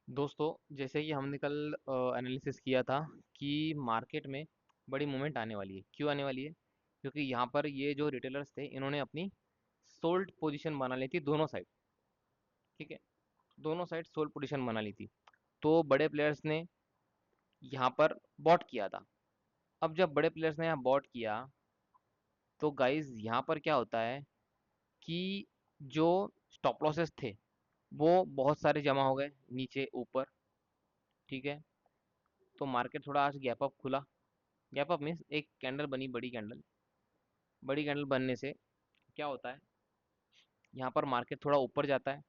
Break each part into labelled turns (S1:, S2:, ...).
S1: दोस्तों, जैसे कि हमने कल एनालिसिस किया था कि मार्केट में बड़ी मूवमेंट आने वाली है। क्यों आने वाली है? क्योंकि यहाँ पर ये जो रिटेलर्स थे इन्होंने अपनी सोल्ड पोजीशन बना ली थी दोनों साइड। ठीक है, दोनों साइड सोल्ड पोजीशन बना ली थी। तो बड़े प्लेयर्स ने यहाँ पर बॉट किया था। अब जब बड़े प्लेयर्स ने यहाँ बॉट किया तो गाइज यहाँ पर क्या होता है कि जो स्टॉप लॉसेस थे वो बहुत सारे जमा हो गए नीचे ऊपर। ठीक है, तो मार्केट थोड़ा आज गैप अप खुला। गैप अप मीन्स एक कैंडल बनी, बड़ी कैंडल। बड़ी कैंडल बनने से क्या होता है, यहाँ पर मार्केट थोड़ा ऊपर जाता है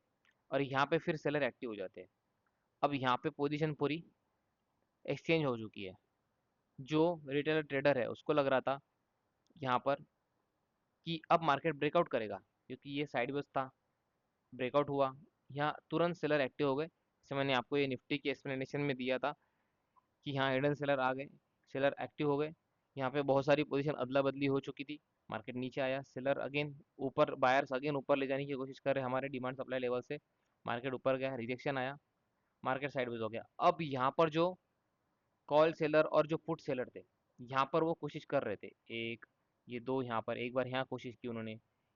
S1: और यहाँ पे फिर सेलर एक्टिव हो जाते हैं। अब यहाँ पे पोजीशन पूरी एक्सचेंज हो चुकी है। जो रिटेलर ट्रेडर है उसको लग रहा था यहाँ पर कि अब मार्केट ब्रेकआउट करेगा, क्योंकि ये साइडवेज था। ब्रेकआउट हुआ, यहाँ तुरंत सेलर एक्टिव हो गए। जैसे मैंने आपको ये निफ्टी के एक्सप्लेनेशन में दिया था कि यहाँ हिडन सेलर आ गए, सेलर एक्टिव हो गए। यहाँ पे बहुत सारी पोजीशन अदला बदली हो चुकी थी। मार्केट नीचे आया, सेलर अगेन ऊपर, बायर्स अगेन ऊपर ले जाने की कोशिश कर रहे हैं हमारे डिमांड सप्लाई लेवल से। मार्केट ऊपर गया, रिजेक्शन आया, मार्केट साइडवेज हो गया। अब यहाँ पर जो कॉल सेलर और जो पुट सेलर थे, यहाँ पर वो कोशिश कर रहे थे। एक, ये दो, यहाँ पर एक बार यहाँ कोशिश की उन्होंने,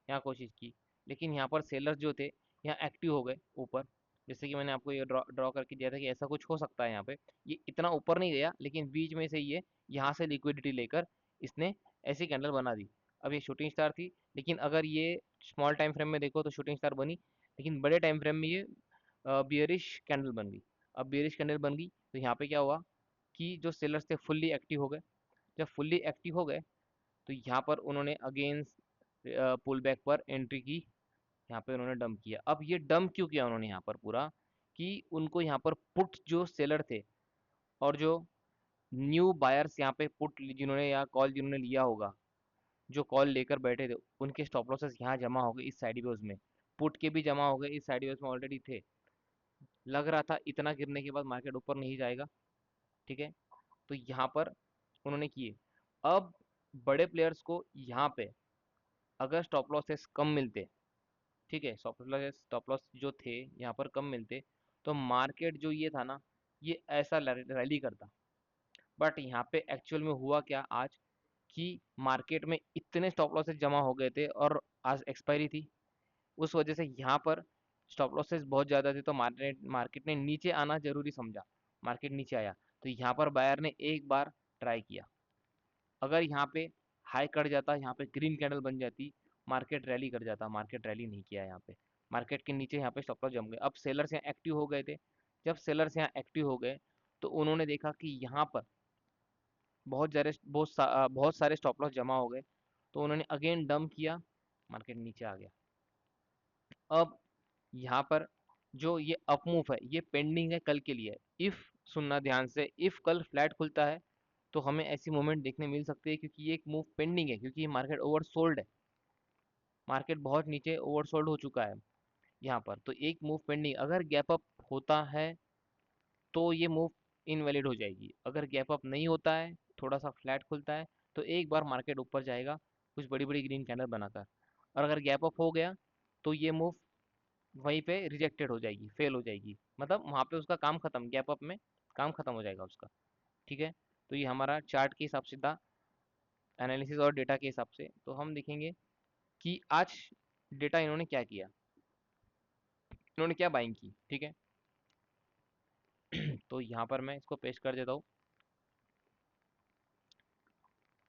S1: यहाँ कोशिश की, लेकिन यहाँ पर सेलर जो थे यहाँ एक्टिव हो गए ऊपर। जैसे कि मैंने आपको ये ड्रॉ ड्रॉ करके दिया था कि ऐसा कुछ हो सकता है। यहाँ पे ये इतना ऊपर नहीं गया, लेकिन बीच में से ये यहाँ से लिक्विडिटी लेकर इसने ऐसी कैंडल बना दी। अब ये शूटिंग स्टार थी, लेकिन अगर ये स्मॉल टाइम फ्रेम में देखो तो शूटिंग स्टार बनी, लेकिन बड़े टाइम फ्रेम में ये बियरिश कैंडल बन गई। अब बियरिश कैंडल बन गई तो यहाँ पे क्या हुआ कि जो सेलर्स थे फुल्ली एक्टिव हो गए। जब फुल्ली एक्टिव हो गए तो यहाँ पर उन्होंने अगेंस्ट पुल बैक पर एंट्री की। यहाँ पे उन्होंने डंप किया। अब ये डंप क्यों किया उन्होंने यहाँ पर पूरा, कि उनको यहाँ पर पुट जो सेलर थे और जो न्यू बायर्स यहाँ पे पुट जिन्होंने या कॉल जिन्होंने लिया होगा, जो कॉल लेकर बैठे थे, उनके स्टॉप लॉसेस यहाँ जमा हो गए इस साइड वेज में। पुट के भी जमा हो गए इस साइड वेज में, ऑलरेडी थे। लग रहा था इतना गिरने के बाद मार्केट ऊपर नहीं जाएगा। ठीक है, तो यहाँ पर उन्होंने किए। अब बड़े प्लेयर्स को यहाँ पे अगर स्टॉप लॉसेस कम मिलते, ठीक है, स्टॉप लॉस जो थे यहाँ पर कम मिलते, तो मार्केट जो ये था ना, ये ऐसा रैली करता। बट यहाँ पे एक्चुअल में हुआ क्या आज, कि मार्केट में इतने स्टॉप लॉसेस जमा हो गए थे और आज एक्सपायरी थी। उस वजह से यहाँ पर स्टॉप लॉसेस बहुत ज़्यादा थे, तो मार्केट मार्केट ने नीचे आना जरूरी समझा। मार्केट नीचे आया तो यहाँ पर बायर ने एक बार ट्राई किया। अगर यहाँ पे हाई कट जाता, यहाँ पे ग्रीन कैंडल बन जाती, मार्केट रैली कर जाता। मार्केट रैली नहीं किया यहाँ पे। मार्केट के नीचे यहाँ पे स्टॉप लॉस जम गए। अब सेलर्स यहाँ एक्टिव हो गए थे। जब सेलर्स यहाँ एक्टिव हो गए तो उन्होंने देखा कि यहाँ पर बहुत सारे स्टॉप लॉस जमा हो गए, तो उन्होंने अगेन डंप किया। मार्केट नीचे आ गया। अब यहाँ पर जो ये अप मूव है ये पेंडिंग है कल के लिए। इफ, सुनना ध्यान से, इफ कल फ्लैट खुलता है तो हमें ऐसी मूवमेंट देखने मिल सकती है, क्योंकि ये एक मूव पेंडिंग है, क्योंकि ये मार्केट ओवरसोल्ड है। मार्केट बहुत नीचे ओवरसोल्ड हो चुका है यहाँ पर। तो एक मूव पेंडिंग, अगर गैप अप होता है तो ये मूव इनवैलिड हो जाएगी। अगर गैप अप नहीं होता है, थोड़ा सा फ्लैट खुलता है, तो एक बार मार्केट ऊपर जाएगा कुछ बड़ी बड़ी ग्रीन कैंडल बनाकर। और अगर गैप अप हो गया तो ये मूव वहीं पे रिजेक्टेड हो जाएगी, फेल हो जाएगी। मतलब वहाँ पे उसका काम खत्म, गैप अप में काम खत्म हो जाएगा उसका। ठीक है, तो ये हमारा चार्ट के हिसाब से था, एनालिसिस और डेटा के हिसाब से। तो हम देखेंगे कि आज डेटा इन्होंने क्या किया, इन्होंने क्या बाइंग की। ठीक है, तो यहाँ पर मैं इसको पेस्ट कर देता हूँ।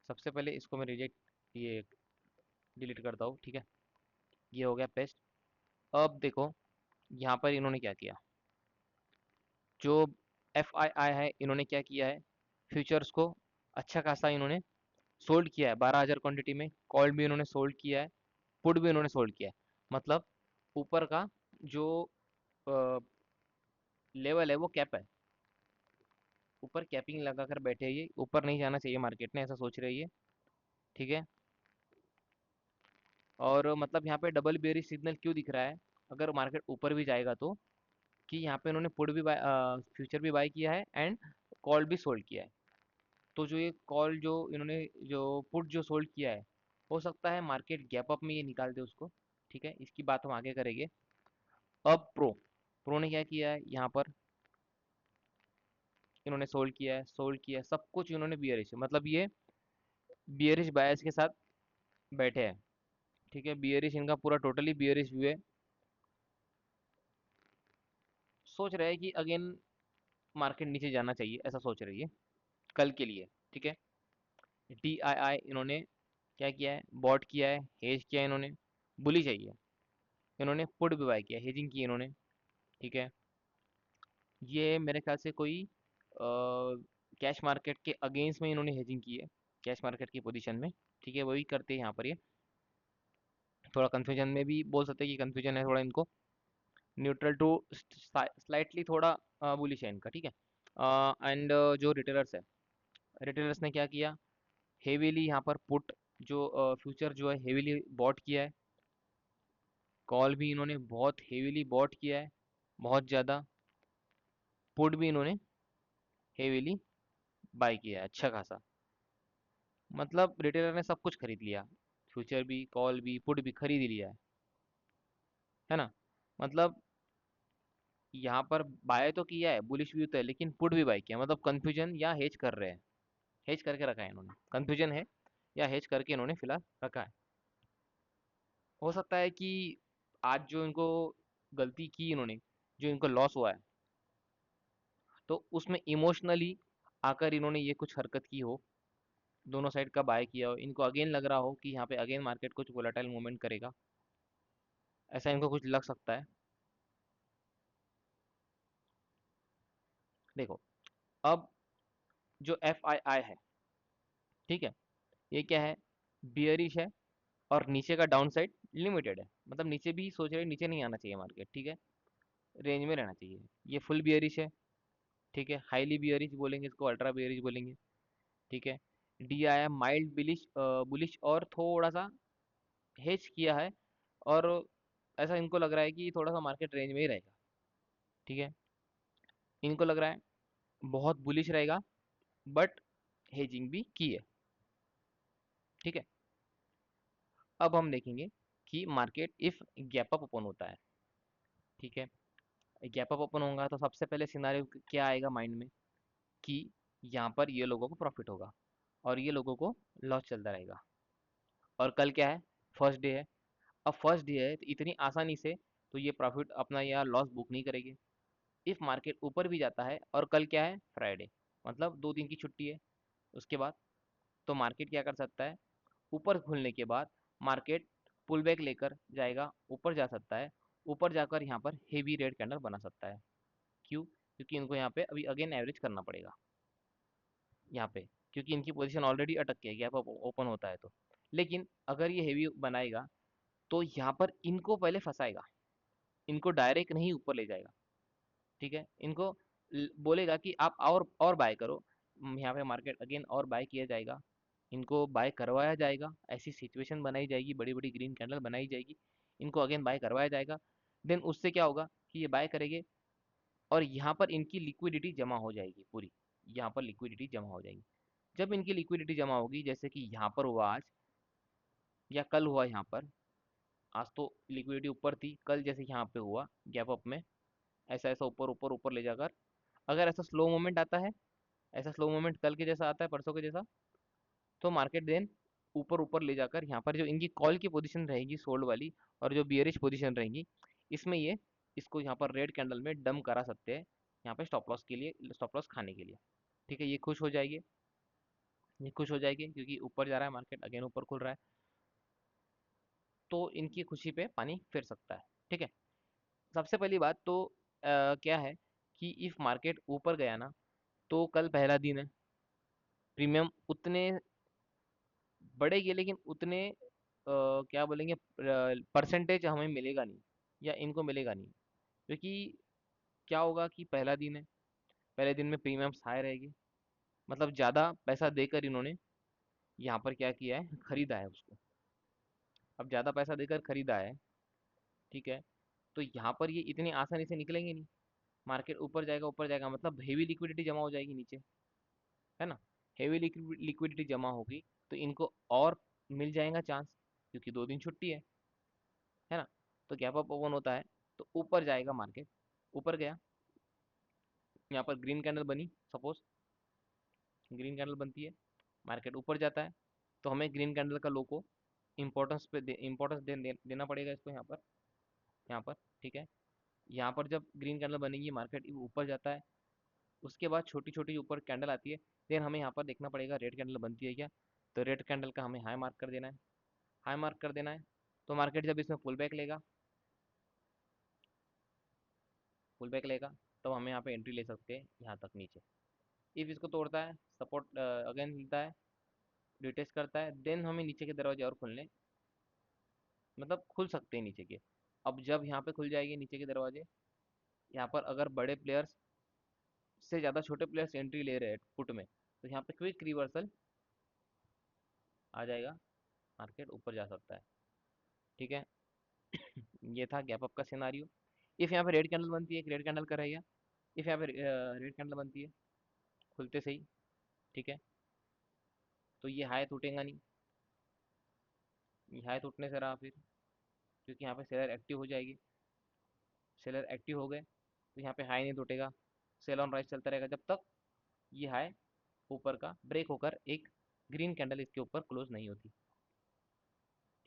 S1: सबसे पहले इसको मैं रिजेक्ट, ये डिलीट करता हूँ। ठीक है, ये हो गया पेस्ट। अब देखो यहाँ पर इन्होंने क्या किया। जो एफ आई आई है, इन्होंने क्या किया है, फ्यूचर्स को अच्छा खासा इन्होंने सोल्ड किया है। 12,000 क्वांटिटी में कॉल भी इन्होंने सोल्ड किया है, पुट भी इन्होंने सोल्ड किया है। मतलब ऊपर का जो लेवल है वो कैप है। ऊपर कैपिंग लगा कर बैठे हैं ये, ऊपर नहीं जाना चाहिए मार्केट ने, ऐसा सोच रही है। ठीक है, और मतलब यहाँ पे डबल बेयरिश सिग्नल क्यों दिख रहा है, अगर मार्केट ऊपर भी जाएगा तो, कि यहाँ पे इन्होंने पुट भी बाय, फ्यूचर भी बाय किया है एंड कॉल भी सोल्ड किया है। तो जो ये कॉल जो इन्होंने जो पुट जो सोल्ड किया है, हो सकता है मार्केट गैप अप में ये निकाल दे उसको। ठीक है, इसकी बात हम आगे करेंगे। अब प्रो प्रो ने क्या किया है यहाँ पर, इन्होंने सोल्ड किया है, सब कुछ इन्होंने बियरिश, मतलब ये बियरिश बायस के साथ बैठे हैं। ठीक है, बियरिश इनका पूरा टोटली बियरिश व्यू है। सोच रहे हैं कि अगेन मार्केट नीचे जाना चाहिए, ऐसा सोच रही है कल के लिए। ठीक है, डी आई आई इन्होंने क्या किया है, बॉट किया है, हेज किया है इन्होंने, बुली चाहिए, इन्होंने पुट भी बाय किया, हेजिंग की इन्होंने। ठीक है, ये मेरे ख्याल से कोई कैश मार्केट के अगेंस्ट में इन्होंने हेजिंग की है, कैश मार्केट की पोजीशन में। ठीक है, वही करते हैं यहाँ पर ये, थोड़ा कंफ्यूजन में भी बोल सकते हैं कि कंफ्यूजन है थोड़ा इनको, न्यूट्रल टू स्लाइटली थोड़ा बुलिश है इनका। ठीक है, एंड जो रिटेलर्स है, रिटेलर्स ने क्या किया, हेवीली यहाँ पर पुट जो फ्यूचर जो है हेवीली बॉट किया है, कॉल भी इन्होंने बहुत हेवीली बॉट किया है, बहुत ज़्यादा, पुट भी इन्होंने हेवीली बाय किया है अच्छा खासा। मतलब रिटेलर ने सब कुछ खरीद लिया, फ्यूचर भी, कॉल भी, पुट भी खरीद ही लिया है ना। मतलब यहाँ पर बाय तो किया है, बुलिश भी तो है, लेकिन पुट भी बाय किया, मतलब कंफ्यूजन या हेज कर रहे हैं, हेज करके रखा है इन्होंने, कंफ्यूजन है या हेज करके इन्होंने फिलहाल रखा है। हो सकता है कि आज जो इनको गलती की इन्होंने, जो इनको लॉस हुआ है, तो उसमें इमोशनली आकर इन्होंने ये कुछ हरकत की हो, दोनों साइड का बाय किया हो, इनको अगेन लग रहा हो कि यहाँ पे अगेन मार्केट कुछ वोलेटाइल मूवमेंट करेगा, ऐसा इनको कुछ लग सकता है। देखो, अब जो एफ आई आई है, ठीक है, ये क्या है, बियरिश है, और नीचे का डाउन साइड लिमिटेड है, मतलब नीचे भी सोच रहे हैं, नीचे नहीं आना चाहिए मार्केट। ठीक है, रेंज में रहना चाहिए। ये फुल बियरिश है, ठीक है, हाईली बियरिश बोलेंगे इसको, अल्ट्रा बियरिश बोलेंगे। ठीक है, डी आई एम माइल्ड बिलिश बुलिश, और थोड़ा सा हेज किया है, और ऐसा इनको लग रहा है कि थोड़ा सा मार्केट रेंज में ही रहेगा। ठीक है, इनको लग रहा है बहुत बुलिश रहेगा, बट हेजिंग भी की है। ठीक है, अब हम देखेंगे कि market if gap up open होता है। ठीक है, गैप अप ओपन होगा तो सबसे पहले सिनारियो क्या आएगा माइंड में, कि यहाँ पर ये लोगों को प्रॉफिट होगा और ये लोगों को लॉस चलता रहेगा। और कल क्या है, फर्स्ट डे है। अब फर्स्ट डे है तो इतनी आसानी से तो ये प्रॉफिट अपना या लॉस बुक नहीं करेगी। इफ मार्केट ऊपर भी जाता है, और कल क्या है, फ्राइडे, मतलब 2 दिन की छुट्टी है उसके बाद, तो मार्केट क्या कर सकता है, ऊपर खुलने के बाद मार्केट पुल बैक लेकर जाएगा, ऊपर जा सकता है, ऊपर जाकर यहाँ पर हेवी रेड कैंडल बना सकता है। क्यों, क्योंकि इनको यहाँ पे अभी अगेन एवरेज करना पड़ेगा यहाँ पे, क्योंकि इनकी पोजीशन ऑलरेडी अटक के गैप ओपन होता है तो। लेकिन अगर ये हेवी बनाएगा तो यहाँ पर इनको पहले फंसाएगा, इनको डायरेक्ट नहीं ऊपर ले जाएगा। ठीक है, इनको बोलेगा कि आप और बाय करो। यहाँ पे मार्केट अगेन और बाय किया जाएगा, इनको बाय करवाया जाएगा, ऐसी सिचुएशन बनाई जाएगी, बड़ी बड़ी ग्रीन कैंडल बनाई जाएगी, इनको अगेन बाय करवाया जाएगा। देन उससे क्या होगा कि ये बाय करेंगे, और यहाँ पर इनकी लिक्विडिटी जमा हो जाएगी पूरी, यहाँ पर लिक्विडिटी जमा हो जाएगी। जब इनकी लिक्विडिटी जमा होगी, जैसे कि यहाँ पर हुआ आज या कल हुआ यहाँ पर, आज तो लिक्विडिटी ऊपर थी, कल जैसे यहाँ पे हुआ गैप अप में, ऐसा ऐसा ऊपर ऊपर ऊपर ले जाकर, अगर ऐसा स्लो मोमेंट आता है, ऐसा स्लो मोमेंट कल के जैसा आता है, परसों के जैसा, तो मार्केट देन ऊपर ऊपर ले जाकर यहाँ पर जो इनकी कॉल की पोजीशन रहेगी सोल्ड वाली, और जो बियरिश पोजीशन रहेंगी, इसमें ये इसको यहाँ पर रेड कैंडल में डम करा सकते हैं, यहाँ पे स्टॉप लॉस के लिए, स्टॉप लॉस खाने के लिए। ठीक है, ये खुश हो जाएगी, ये खुश हो जाएगी क्योंकि ऊपर जा रहा है मार्केट, अगेन ऊपर खुल रहा है, तो इनकी खुशी पे पानी फिर सकता है। ठीक है, सबसे पहली बात तो क्या है कि इफ मार्केट ऊपर गया ना, तो कल पहला दिन है, प्रीमियम उतने बढ़ेगी, लेकिन उतने क्या बोलेंगे, परसेंटेज हमें मिलेगा नहीं, या इनको मिलेगा नहीं। क्योंकि क्या होगा कि पहला दिन है, पहले दिन में प्रीमियम्स हाई रहेगी, मतलब ज़्यादा पैसा देकर इन्होंने यहाँ पर क्या किया है, खरीदा है उसको। अब ज़्यादा पैसा देकर खरीदा है, ठीक है, तो यहाँ पर ये इतनी आसानी से निकलेंगे नहीं। मार्केट ऊपर जाएगा मतलब हेवी लिक्विडिटी जमा हो जाएगी नीचे, है ना। हेवी लिक्विडिटी जमा होगी तो इनको और मिल जाएगा चांस, क्योंकि 2 दिन छुट्टी है ना। तो गैप अप ओपन होता है तो ऊपर जाएगा मार्केट, ऊपर गया, यहाँ पर ग्रीन कैंडल बनी, सपोज ग्रीन कैंडल बनती है, मार्केट ऊपर जाता है, तो हमें ग्रीन कैंडल का लो को देना पड़ेगा इसको यहाँ पर, ठीक है। यहाँ पर जब ग्रीन कैंडल बनेगी, मार्केट ऊपर जाता है, उसके बाद छोटी छोटी ऊपर कैंडल आती है, देन हमें यहाँ पर देखना पड़ेगा रेड कैंडल बनती है क्या। तो रेड कैंडल का हमें हाई मार्क कर देना है, हाई मार्क कर देना है। तो मार्केट जब इसमें पुल बैक लेगा, पुल बैक लेगा, तो हमें यहाँ पे एंट्री ले सकते हैं यहाँ तक नीचे। इफ इसको तोड़ता है, सपोर्ट अगेन मिलता है, रिटेस्ट करता है, देन हमें नीचे के दरवाजे और खुलने, मतलब खुल सकते हैं नीचे के। अब जब यहाँ पे खुल जाएंगे नीचे के दरवाजे, यहाँ पर अगर बड़े प्लेयर्स से ज़्यादा छोटे प्लेयर्स एंट्री ले रहे हैं पुट में, तो यहाँ पे क्विक रिवर्सल आ जाएगा, मार्केट ऊपर जा सकता है, ठीक है। ये था गैप अप का सिनारियो। इफ यहाँ पे रेड कैंडल बनती है, एक रेड कैंडल का रहेगा, इफ यहाँ पे रेड कैंडल बनती है खुलते सही, ठीक है, तो ये हाई टूटेगा नहीं, ये हाई टूटने से रहा फिर, क्योंकि यहाँ पे सेलर एक्टिव हो जाएगी, सेलर एक्टिव हो गए तो यहाँ पे हाई नहीं टूटेगा, सेल ऑन राइज चलता रहेगा जब तक ये हाई ऊपर का ब्रेक होकर एक ग्रीन कैंडल इसके ऊपर क्लोज नहीं होती,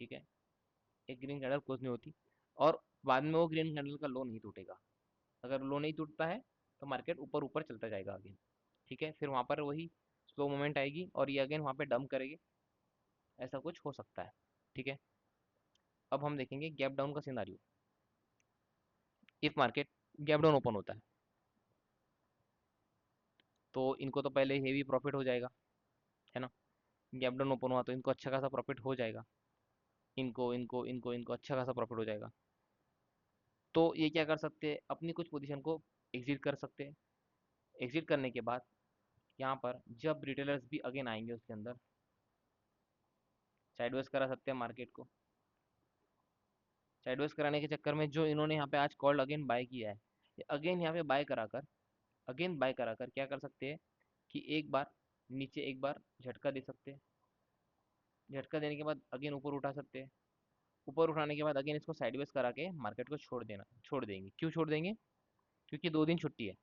S1: ठीक है, एक ग्रीन कैंडल क्लोज नहीं होती, और बाद में वो ग्रीन कैंडल का लो नहीं टूटेगा। अगर लो नहीं टूटता है तो मार्केट ऊपर ऊपर चलता जाएगा आगे, ठीक है। फिर वहाँ पर वही स्लो मोमेंट आएगी और ये अगेन वहाँ पे डंप करेगी, ऐसा कुछ हो सकता है, ठीक है। अब हम देखेंगे गैप डाउन का scenario. If market gap down open होता है, तो इनको तो पहले हेवी प्रॉफिट हो जाएगा, है ना। गैप डाउन ओपन हुआ तो इनको अच्छा खासा प्रॉफिट हो जाएगा, इनको इनको इनको इनको अच्छा खासा प्रॉफिट हो जाएगा। तो ये क्या कर सकते हैं, अपनी कुछ पोजीशन को एग्जिट कर सकते हैं। एग्जिट करने के बाद यहाँ पर जब रिटेलर्स भी अगेन आएंगे उसके अंदर, साइडवेज करा सकते हैं मार्केट को। साइडवेज कराने के चक्कर में जो इन्होंने यहाँ पे आज कॉल अगेन बाय किया है, ये अगेन यहाँ पे बाय कराकर, अगेन बाय कराकर क्या कर सकते हैं कि एक बार नीचे एक बार झटका दे सकते हैं, झटका देने के बाद अगेन ऊपर उठा सकते हैं, ऊपर उठाने के बाद अगेन इसको साइडवेज करा के मार्केट को छोड़ देंगे। क्यों छोड़ देंगे, क्योंकि 2 दिन छुट्टी है।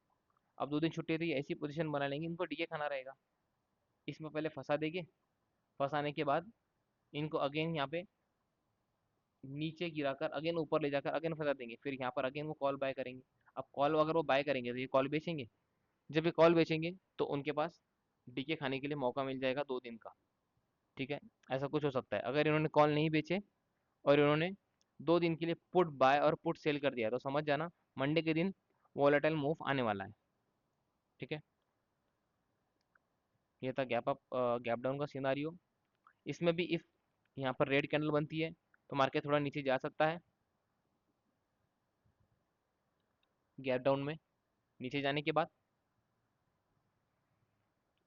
S1: अब 2 दिन छुट्टी है तो ये ऐसी पोजीशन बना लेंगे, इनको डीके खाना रहेगा, इसमें पहले फंसा देंगे, फंसाने के बाद इनको अगेन यहाँ पे नीचे गिराकर अगेन ऊपर ले जाकर अगेन फंसा देंगे, फिर यहाँ पर अगेन वो कॉल बाय करेंगे। अब कॉल अगर वो बाय करेंगे तो ये कॉल बेचेंगे, जब ये कॉल बेचेंगे तो उनके पास डीके खाने के लिए मौका मिल जाएगा 2 दिन का, ठीक है। ऐसा कुछ हो सकता है अगर इन्होंने कॉल नहीं बेचे और इन्होंने 2 दिन के लिए पुट बाय और पुट सेल कर दिया, तो समझ जाना मंडे के दिन वॉलेटाइल मूव आने वाला है, ठीक है। ये था गैप डाउन का सिनारियो। इसमें भी इफ यहाँ पर रेड कैंडल बनती है तो मार्केट थोड़ा नीचे जा सकता है, गैप डाउन में नीचे जाने के बाद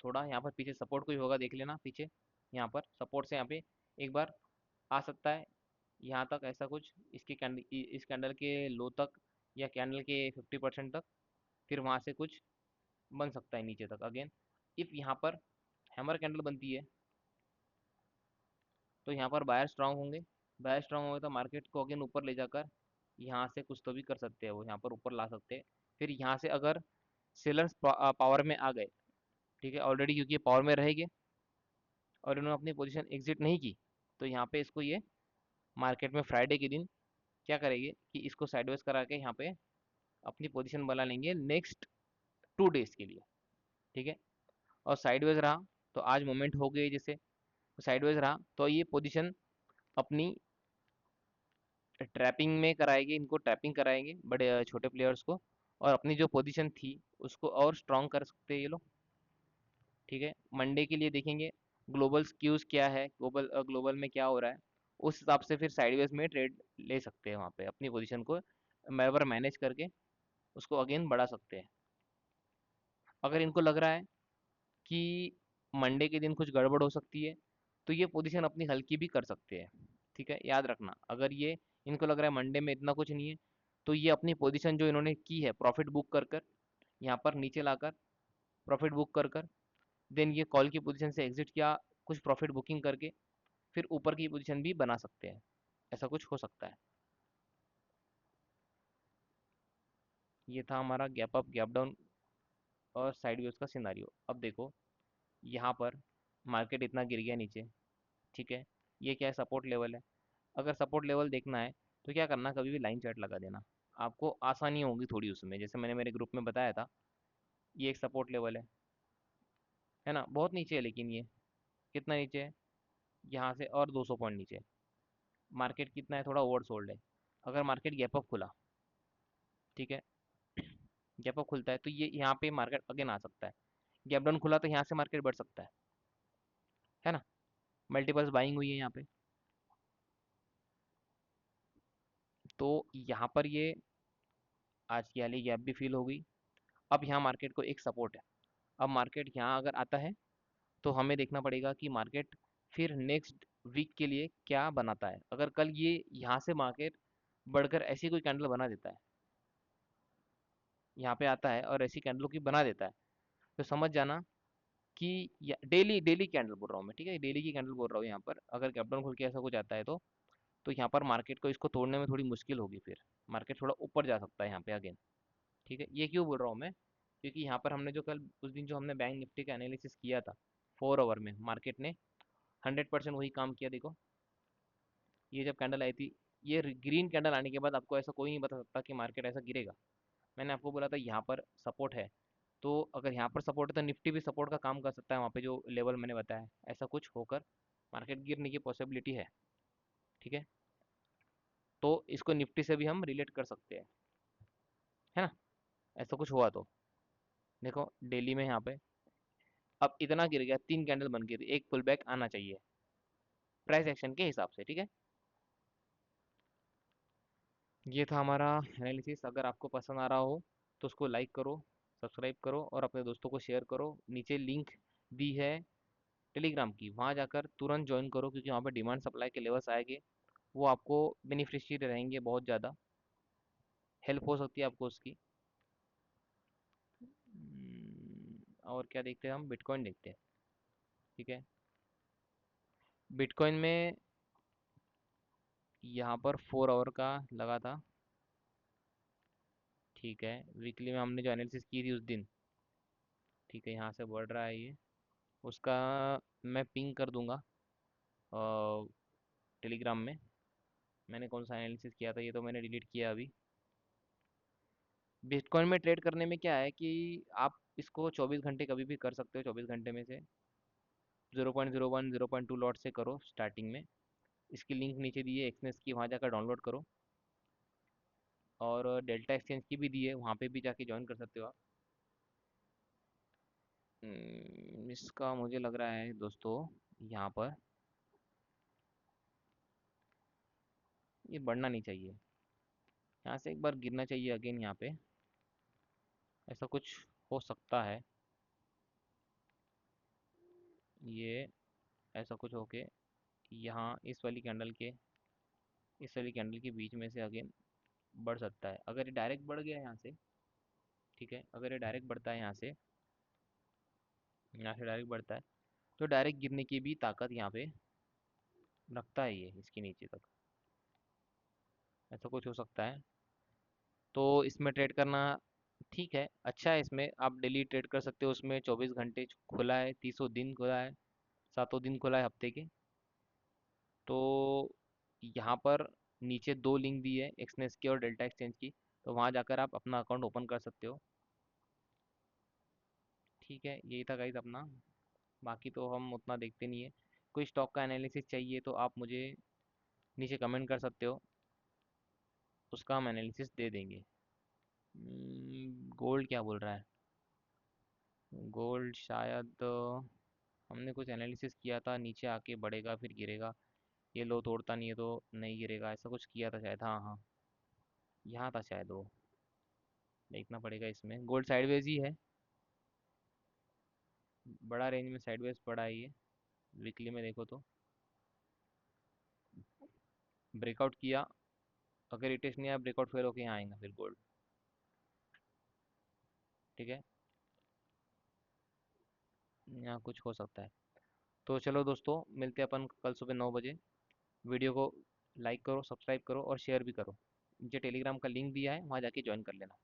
S1: थोड़ा यहाँ पर पीछे सपोर्ट कोई होगा देख लेना पीछे, यहाँ पर सपोर्ट से यहाँ पे एक बार आ सकता है यहाँ तक, ऐसा कुछ इसके कैंडल, इस कैंडल के लो तक या कैंडल के 50% तक, फिर वहाँ से कुछ बन सकता है नीचे तक अगेन। इफ यहाँ पर हैमर कैंडल बनती है तो यहाँ पर बायर स्ट्रांग होंगे, बायर स्ट्रांग होंगे तो मार्केट को अगेन ऊपर ले जाकर यहाँ से कुछ तो भी कर सकते हैं, वो यहाँ पर ऊपर ला सकते हैं। फिर यहाँ से अगर सेलर्स पावर में आ गए, ठीक है, ऑलरेडी क्योंकि ये पावर में रहेंगे और इन्होंने अपनी पोजीशन एग्जिट नहीं की, तो यहाँ पे इसको ये मार्केट में फ्राइडे के दिन क्या करेंगे कि इसको साइडवेज करा के यहाँ पे अपनी पोजीशन बना लेंगे नेक्स्ट 2 डेज के लिए, ठीक है। और साइडवेज रहा तो आज मोमेंट हो गई, जैसे साइडवेज रहा तो ये पोजीशन अपनी ट्रैपिंग में कराएंगे, इनको ट्रैपिंग कराएंगे बड़े छोटे प्लेयर्स को, और अपनी जो पोजीशन थी उसको और स्ट्रॉन्ग कर सकते हैं ये लोग, ठीक है। मंडे के लिए देखेंगे ग्लोबल स्क्यूज क्या है, ग्लोबल में क्या हो रहा है, उस हिसाब से फिर साइडवेज में ट्रेड ले सकते हैं, वहाँ पे अपनी पोजीशन को बराबर मैनेज करके उसको अगेन बढ़ा सकते हैं। अगर इनको लग रहा है कि मंडे के दिन कुछ गड़बड़ हो सकती है तो ये पोजीशन अपनी हल्की भी कर सकते हैं, ठीक है। याद रखना अगर ये इनको लग रहा है मंडे में इतना कुछ नहीं है, तो ये अपनी पोजीशन जो इन्होंने की है प्रॉफिट बुक कर कर यहाँ पर नीचे लाकर प्रॉफिट बुक कर कर, देन ये कॉल की पोजीशन से एग्जिट किया कुछ प्रॉफिट बुकिंग करके, फिर ऊपर की पोजीशन भी बना सकते हैं, ऐसा कुछ हो सकता है। ये था हमारा गैप अप गैप डाउन और साइडवेज का सिनारियो। अब देखो यहाँ पर मार्केट इतना गिर गया नीचे, ठीक है, ये क्या है, सपोर्ट लेवल है। अगर सपोर्ट लेवल देखना है तो क्या करना, कभी भी लाइन चार्ट लगा देना, आपको आसानी होगी थोड़ी उसमें। जैसे मैंने मेरे ग्रुप में बताया था, ये एक सपोर्ट लेवल है ना, बहुत नीचे है, लेकिन ये कितना नीचे है, यहाँ से और 200 पॉइंट नीचे। मार्केट कितना है, थोड़ा ओवरसोल्ड है। अगर मार्केट गैप अप खुला, ठीक है, गैप अप खुलता है तो ये यहाँ पे मार्केट अगेन आ सकता है। गैप डाउन खुला तो यहाँ से मार्केट बढ़ सकता है ना। मल्टीपल्स बाइंग हुई है यहाँ पे, तो यहाँ पर ये आज की वाली गैप भी फील हो गई। अब यहाँ मार्केट को एक सपोर्ट है। अब मार्केट यहाँ अगर आता है तो हमें देखना पड़ेगा कि मार्केट फिर नेक्स्ट वीक के लिए क्या बनाता है। अगर कल ये यहाँ से मार्केट बढ़कर ऐसी कोई कैंडल बना देता है, यहाँ पे आता है और ऐसी कैंडलों की बना देता है, तो समझ जाना कि डेली डेली कैंडल बोल रहा हूँ मैं, ठीक है, डेली की कैंडल बोल रहा हूँ। यहाँ पर अगर कैप डाउन खुल के ऐसा कुछ आता है तो यहाँ पर मार्केट को इसको तोड़ने में थोड़ी मुश्किल होगी, फिर मार्केट थोड़ा ऊपर जा सकता है यहाँ पे अगेन। ठीक है, ये क्यों बोल रहा हूँ मैं, क्योंकि यहाँ पर हमने जो कल उस दिन जो हमने बैंक निफ्टी का एनालिसिस किया था 4 आवर में, मार्केट ने 100% वही काम किया। देखो ये जब कैंडल आई थी, ये ग्रीन कैंडल आने के बाद आपको ऐसा कोई नहीं बता सकता कि मार्केट ऐसा गिरेगा। मैंने आपको बोला था यहाँ पर सपोर्ट है, तो अगर यहाँ पर सपोर्ट है तो निफ्टी भी सपोर्ट का काम कर सकता है वहाँ पे जो लेवल मैंने बताया है। ऐसा कुछ होकर मार्केट गिरने की पॉसिबिलिटी है, ठीक है, तो इसको निफ्टी से भी हम रिलेट कर सकते हैं, है ना, ऐसा कुछ हुआ तो। देखो डेली में यहाँ पे अब इतना गिर गया, 3 कैंडल बन गई थी, एक पुल बैक आना चाहिए प्राइस एक्शन के हिसाब से, ठीक है। ये था हमारा एनालिसिस। अगर आपको पसंद आ रहा हो तो उसको लाइक करो, सब्सक्राइब करो और अपने दोस्तों को शेयर करो। नीचे लिंक दी है टेलीग्राम की, वहाँ जाकर तुरंत ज्वाइन करो, क्योंकि वहाँ पे डिमांड सप्लाई के लेवल्स आएंगे, वो आपको बेनिफिशियरी रहेंगे, बहुत ज़्यादा हेल्प हो सकती है आपको उसकी। और क्या देखते हैं, हम बिटकॉइन देखते हैं, ठीक है। बिटकॉइन में यहाँ पर 4 आवर का लगा था, ठीक है। वीकली में हमने जो एनालिसिस की थी उस दिन, ठीक है, यहाँ से बढ़ रहा है ये, उसका मैं पिंग कर दूंगा टेलीग्राम में। मैंने कौन सा एनालिसिस किया था, ये तो मैंने डिलीट किया अभी। बिटकॉइन में ट्रेड करने में क्या है कि आप इसको 24 घंटे कभी भी कर सकते हो, 24 घंटे में से 0.01 0.2 लॉट से करो स्टार्टिंग में। इसकी लिंक नीचे दी है एक्सनेस की, वहाँ जाकर डाउनलोड करो। और डेल्टा एक्सचेंज की भी दी है, वहाँ पे भी जाके ज्वाइन कर सकते हो आप। इसका मुझे लग रहा है दोस्तों, यहाँ पर ये बढ़ना नहीं चाहिए, यहाँ से एक बार गिरना चाहिए अगेन यहाँ पे, ऐसा कुछ हो सकता है। ये ऐसा कुछ होके यहाँ इस वाली कैंडल के बीच में से अगेन बढ़ सकता है। अगर ये डायरेक्ट बढ़ गया यहाँ से, ठीक है, अगर ये डायरेक्ट बढ़ता है यहाँ से डायरेक्ट बढ़ता है, तो डायरेक्ट गिरने की भी ताकत यहाँ पे रखता है ये, इसके नीचे तक ऐसा कुछ हो सकता है। तो इसमें ट्रेड करना ठीक है, अच्छा है, इसमें आप डेली ट्रेड कर सकते हो। उसमें 24 घंटे खुला है, 30 दिन खुला है, 7 दिन खुला है हफ्ते के। तो यहाँ पर नीचे 2 लिंक दी है, एक्सनेस की और डेल्टा एक्सचेंज की, तो वहाँ जाकर आप अपना अकाउंट ओपन कर सकते हो। ठीक है, यही था गाइज अपना, बाकी तो हम उतना देखते नहीं है। कोई स्टॉक का एनालिसिस चाहिए तो आप मुझे नीचे कमेंट कर सकते हो, उसका हम एनालिसिस दे देंगे। गोल्ड क्या बोल रहा है, गोल्ड शायद हमने कुछ एनालिसिस किया था, नीचे आके बढ़ेगा फिर गिरेगा, ये लो तोड़ता नहीं है तो नहीं गिरेगा, ऐसा कुछ किया था शायद। हाँ हाँ, यहाँ था शायद वो, देखना पड़ेगा। इसमें गोल्ड साइडवेज ही है, बड़ा रेंज में साइडवेज पड़ा है ये, वीकली में देखो तो ब्रेकआउट किया। अगर रिटेस्ट नहीं आया, ब्रेकआउट फेल होके यहाँ आएगा फिर गोल्ड, ठीक है, यहाँ कुछ हो सकता है। तो चलो दोस्तों, मिलते हैं अपन कल सुबह 9 बजे। वीडियो को लाइक करो, सब्सक्राइब करो और शेयर भी करो। नीचे टेलीग्राम का लिंक दिया है, वहाँ जाके ज्वाइन कर लेना।